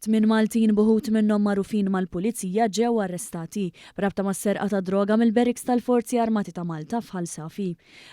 8 Maltin buħut minnhom magħrufin mal-pulizija ġew arrestati b'rabta mas-serqa ta' droga mill-Beriks tal-Forzi Armati ta' Malta f'Ħal Safi.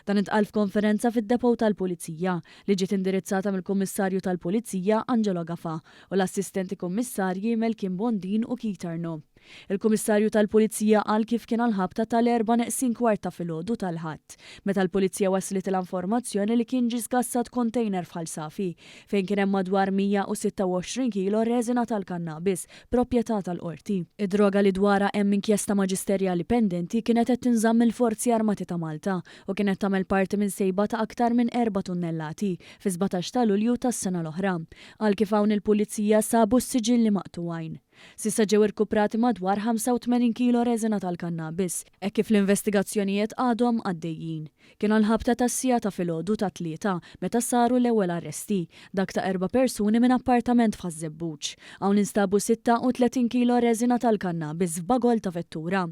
Dan intqal f'konferenza fid-depo tal-Pulizija li ġiet indirizzata mill-Kummissarju tal-Pulizija Angelo Gafa u l-assistenti kummissarji Melkin Bondin u Kitarno. Il-Kummissarju tal-Pulizija qal kif kien għall-ħabta tal-4:15 ta' filgħodu tal-Ħadd, meta l-Pulizija waslet l-informazzjoni li kien ġie żgassat container f'Ħal Safi fejn kien hemm madwar 126 kilo reżina tal-kannabis, proprjetà tal-qorti. Id-droga li dwarha hemm inkjesta maġisterjali pendenti kienet qed tinżamm il-Forzi Armati ta' Malta u kienet tagħmel parti minn sejba ta' aktar minn 4 tunnellati fi 17 ta' Lulju tas-sena l-oħra. Għal kif hawn il-Pulizija sabu s-siġilli maqtuwajn. Sissa ġew irkuprati madwar 85 kilo reżina tal-kannabis, hekk kif l-investigazzjonijiet għadhom għaddejjin. Kien għall-ħabta tas-sija ta' filgħodu ta' tlieta meta saru l-ewwel arresti, dak ta' 4 persuni minn appartament f'Ħażebbuġ. Hawn instabu 36 kilo reżina tal-kannabis f'bagol ta' vettura.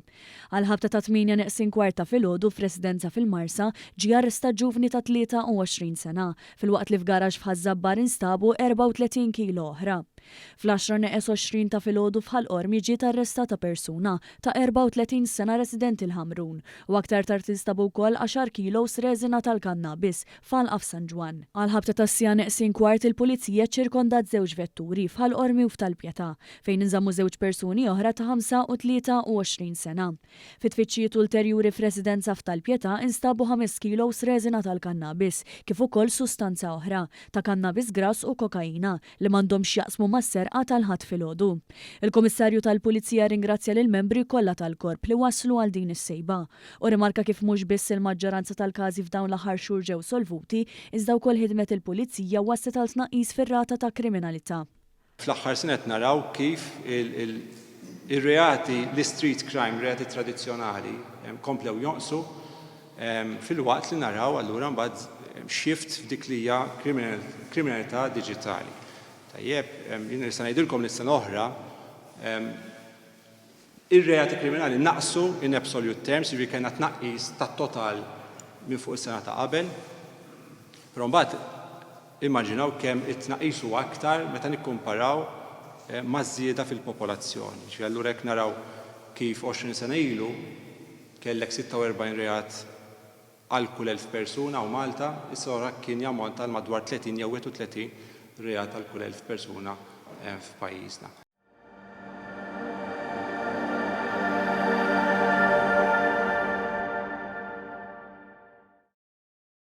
Għall-ħabta ta' 8:15 ta' filgħodu f'residenza fil-Marsa ġie arrestat ġuvni ta' 23 sena, filwaqt li f'garaġġ f'Ħażabbar instabu 34 kilo oħra. Fl-10:20 ta' filgħodu f'Ħalqormi ġiet arrestata persuna ta' 34 sena residenti l-Ħamrun u aktar tard instabu wkoll 10 kilos reżina tal-kannabis f'Alqa f'San Ġwan. Għall-ħabta tas-6:15 il-Pulizija ċirkondat żewġ vetturi f'Ħalqormi u f'Talpjeta fejn inżammu żewġ persuni oħra ta' 5 u 23 sena. Fit-tfittxijiet ulterjuri f'residenza f'Talpjeta instabu 5 kilos reżina tal-kannabis kif ukoll sustanza oħra ta' kannabis grass u kokaina li m'għandhomx jaqsmu mas-serqa tal-ħadd filgħodu. Il-Kummissarju tal-Pulizija ringrazzja lil membri kollha tal-korp li waslu għal din is-sejba u rimarka kif mhux biss il-maġġoranza tal-każi f'dawn l-aħħar xhur ġew solvuti, iżda wkoll ħidmet il-Pulizija waslet għal tnaqqis fir-rata ta' kriminalità. Fl-aħħar sena qed naraw kif ir-reati l-street crime, reati tradizzjonali komplew jonqsu fil-waqt li naraw allura mbagħad shift f'dik li hija kriminalità diġitali. Tajjeb, jien nista' ngħidilkom li s-sena oħra ir-reati kriminali naqsu in absolute terms, jiġri kellna tnaqqis tat-total minn fuq is-sena ta' qabel. Però mbagħad immaġinaw kemm it-tnaqqis huwa aktar meta nikkumparaw maż-żieda fil-popolazzjoni. Ġifieri allura hekk naraw kif 20 sena ilu kellek 46 reat għal kull 1000 persuna u Malta, issa ora kien jammonta għal madwar 30 jew 31 reat għal kull 1000 persuna f'pajjiżna.